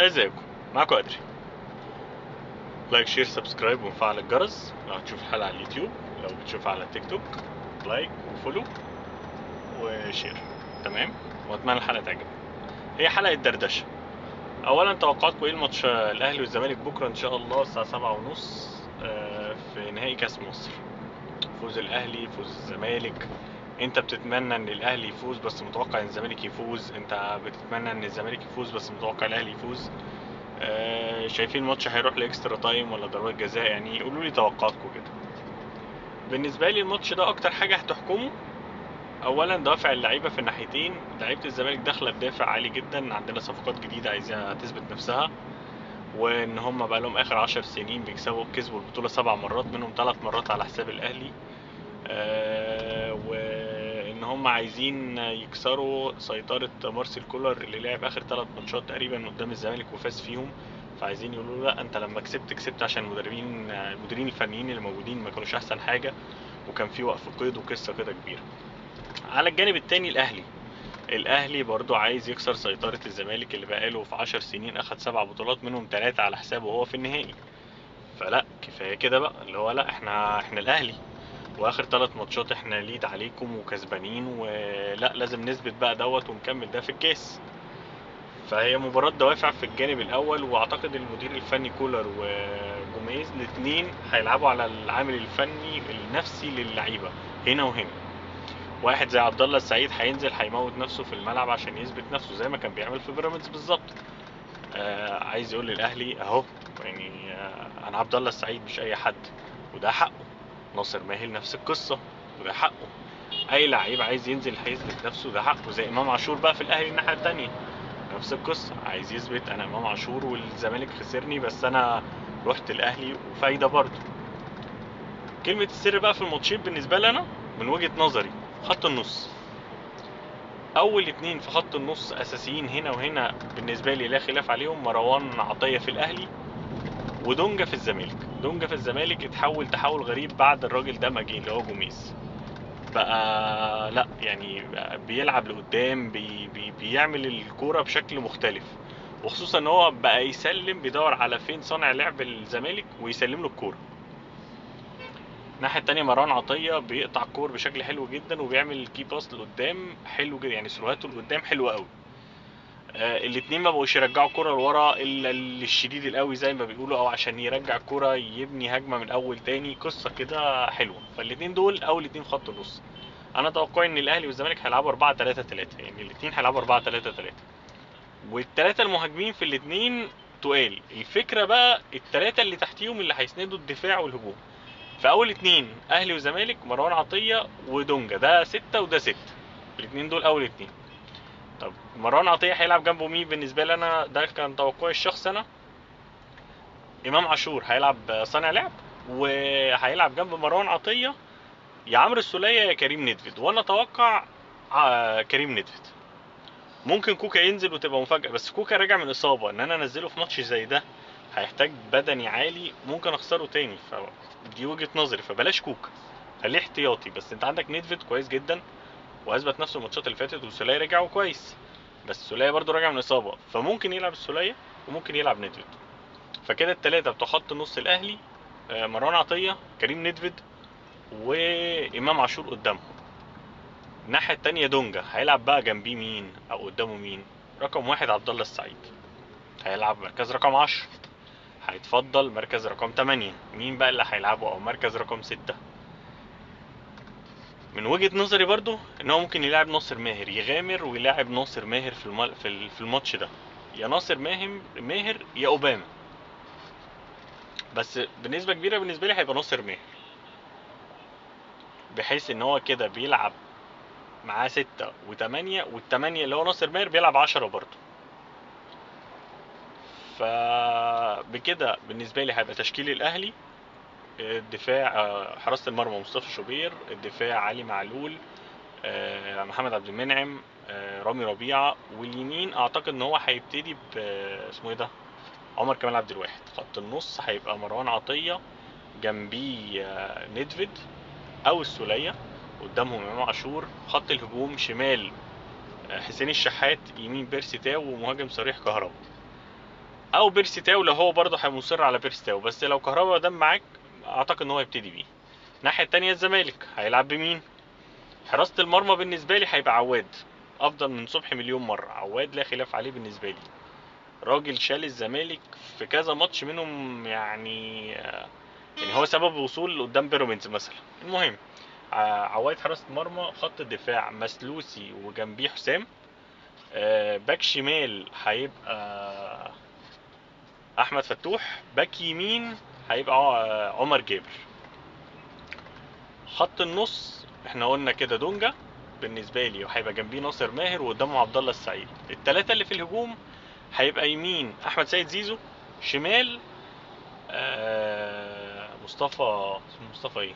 ازيكم؟ معاكم ادري. لايك شير سبسكرايب وفعل الجرس لو هتشوف الحلقه على اليوتيوب. لو بتشوفها على تيك توك لايك وفولو وشير. تمام. واتمنى الحلقه تعجبكم. هي حلقه دردشه. اولا توقعاتكم ايه الماتش الاهلي والزمالك بكره ان شاء الله الساعه 7:30 في نهائي كاس مصر؟ فوز الاهلي، فوز الزمالك. انت بتتمنى ان الاهلي يفوز بس متوقع ان الزمالك يفوز، انت بتتمنى ان الزمالك يفوز بس متوقع الاهلي يفوز. شايفين الماتش هيروح لاكسترا تايم ولا ضربات جزاء؟ يعني قولوا لي توقعاتكم كده. بالنسبه لي الماتش ده اكتر حاجه هتحكمه اولا دوافع اللعيبه في الناحيتين. لعيبه الزمالك داخله بدافع عالي جدا، عندنا صفقات جديده عايزاها تثبت نفسها، وان هم بقى لهم اخر 10 سنين كسبوا البطوله 7 مرات، منهم 3 مرات على حساب الاهلي. وان هم عايزين يكسروا سيطرة مارسيل كولر اللي لعب اخر 3 ماتشات تقريبا قدام الزمالك وفاز فيهم. فعايزين يقولوا له لا، انت لما كسبت عشان المديرين الفنيين اللي موجودين ما كانوش احسن حاجة، وكان في وقف قيد وقصة كده كبيرة. على الجانب التاني الاهلي برضو عايز يكسر سيطرة الزمالك اللي بقاله في 10 سنين اخد 7 بطولات منهم 3 على حسابه وهو في النهائي. فلا كفاية كده بقى، اللي هو لا، احنا الاهلي، واخر 3 ماتشات احنا ليد عليكم وكسبانين، ولا لازم نثبت بقى دوت ونكمل ده في الكاس. فهي مباراة دوافع في الجانب الاول، واعتقد المدير الفني كولر وجوميز الاثنين هيلعبوا على العامل الفني النفسي للعيبة هنا وهنا. واحد زي عبد الله السعيد هينزل هيموت نفسه في الملعب عشان يثبت نفسه زي ما كان بيعمل في بيراميدز بالظبط. عايز يقول للاهلي اهو، يعني انا عبد الله السعيد مش اي حد، وده حقه. ناصر ماهر نفس القصه، وده حقه. اي لعيب عايز ينزل هيثبت نفسه، ده حقه. زي امام عاشور بقى في الاهلي الناحيه التانية، نفس القصه، عايز يثبت انا امام عاشور والزمالك خسرني بس انا رحت الاهلي وفايده برضه. كلمه السر بقى في الماتشين بالنسبه لي انا من وجهه نظري خط النص. اول اتنين في خط النص اساسيين هنا وهنا بالنسبه لي لا خلاف عليهم، مروان عطيه في الاهلي ودونجا في الزمالك. دونجا في الزمالك اتحول تحول غريب بعد الراجل ده ما جه اللي هو جوميز. بقى لا يعني بقى بيلعب لقدام، بيعمل الكوره بشكل مختلف، وخصوصا ان هو بقى يسلم، بيدور على فين صانع لعب الزمالك ويسلم له الكوره. الناحيه التانية مروان عطيه بيقطع الكور بشكل حلو جدا، وبيعمل كي باس لقدام حلو جدا، يعني سرعته لقدام حلوه قوي. الاتنين ما بقوش يرجعوا كرة لورا الا الشديد القوي زي ما بيقولوا، او عشان يرجع كرة يبني هجمة من اول تاني، قصة كده حلوة. فالاتنين دول اول اتنين في خط النص. انا توقعي ان الاهلي والزمالك هيلعبوا 4-3-3، يعني الاتنين هيلعبوا 4-3-3، والتلاتة المهاجمين في الاتنين تقال. الفكرة بقى التلاتة اللي تحتيهم اللي هيسندوا الدفاع والهجوم. فاول اتنين اهلي وزمالك مروان عطية ودونجا، ده 6 وده 6. الاتنين دول اول اتنين. طب مروان عطية هيلعب جنبه مين؟ بالنسبة لي انا ده كان توقعي الشخصي انا، امام عاشور هيلعب صانع لعب، وهيلعب جنب مروان عطية يا عمرو السولية يا كريم نيدفيد، وانا اتوقع كريم نيدفيد. ممكن كوكا ينزل وتبقى مفاجأة، بس كوكا راجع من اصابة، ان انا انزله في ماتش زي ده هيحتاج بدني عالي، ممكن اخسره تاني. فدي وجهة نظري، فبلاش كوكا، خليه احتياطي. بس انت عندك نيدفيد كويس جدا واثبت نفسه الماتشات اللي فاتت، والسولية رجع كويس، بس السولية برضو راجع من اصابة، فممكن يلعب السولية وممكن يلعب نيدفيد. فكده التلاتة بتوع خط نص الاهلي، مروان عطية، كريم نيدفيد، وامام عاشور قدامهم. الناحية التانية دونجا هيلعب بقى جنبيه مين او قدامه مين؟ رقم واحد عبد الله السعيد، هيلعب مركز رقم 10. هيتفضل مركز رقم 8. مين بقى اللي هيلعبه او مركز رقم 6؟ من وجهة نظري برضو ان هو ممكن يلعب ناصر ماهر، يغامر ويلاعب ناصر ماهر في الماتش ده. يا ناصر ماهر يا اوباما، بس بنسبة كبيرة بالنسبة لي هيبقى ناصر ماهر، بحيث ان هو كده بيلعب معاه 6 و8، والتمانية اللي هو ناصر ماهر بيلعب 10 برضه. فبكده بالنسبة لي هيبقى تشكيل الأهلي: الدفاع حراسة المرمى مصطفى شوبير، الدفاع علي معلول، محمد عبد المنعم، رامي ربيعة، واليمين أعتقد إن هو هيبتدي اسمه إيه ده، عمر كمال عبد الواحد. خط النص هيبقى مروان عطية، جنبيه ندفيد أو السولية، قدامهم إمام عاشور. خط الهجوم شمال حسين الشحات، يمين بيرسي تاو، ومهاجم صريح كهربا. او بيرسي تاو لو هو برضه هيصر على بيرسي تاو، بس لو كهربا قدام معاك اعتقد ان هو يبتدي بيه. الناحيه التانية الزمالك هيلعب بمين؟ حراسه المرمى بالنسبه لي هيبقى عواد، افضل من صبحي مليون مره. عواد لا خلاف عليه بالنسبه لي، راجل شال الزمالك في كذا ماتش منهم يعني. يعني هو سبب وصول قدام بيراميدز مثلا. المهم عواد حراسة مرمى. خط الدفاع مسلوسي وجنبيه حسام. باك شمال هيبقى احمد فتوح. باك يمين هيبقى عمر جابر. خط النص احنا قلنا كده دونجا بالنسبه لي، وهيبقى جنبيه ناصر ماهر وقدامه عبد الله السعيد. الثلاثه اللي في الهجوم هيبقى يمين احمد سيد زيزو، شمال مصطفى، اسمه مصطفى ايه،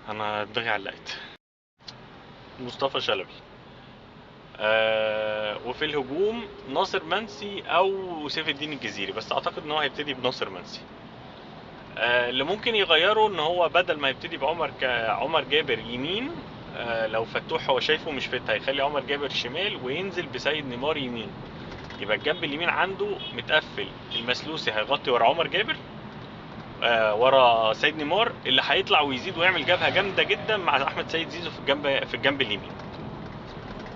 انا دماغي علقت، مصطفى شلبي. وفي الهجوم ناصر منسي او سيف الدين الجزيري، بس اعتقد ان هو هيبتدي بناصر منسي. اللي ممكن يغيره ان هو بدل ما يبتدي عمر جابر يمين، لو فتوح هو شايفه مش فت، هيخلي عمر جابر شمال وينزل بسيد نيمار يمين. يبقى الجنب اليمين عنده متقفل، المسلوسي هيغطي ورا عمر جابر، ورا سيد نيمار اللي هيطلع ويزيد ويعمل جبهه جامده جدا مع احمد سيد زيزو في الجنب اليمين.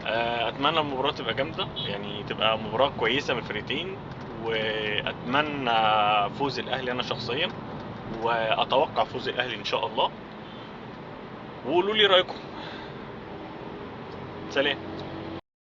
اتمنى المباراه تبقى جامده، يعني تبقى مباراه كويسه من الفريقين، واتمنى فوز الاهلي انا شخصيا، واتوقع فوز الاهلي ان شاء الله. وقولوا لي رايكم. سلام.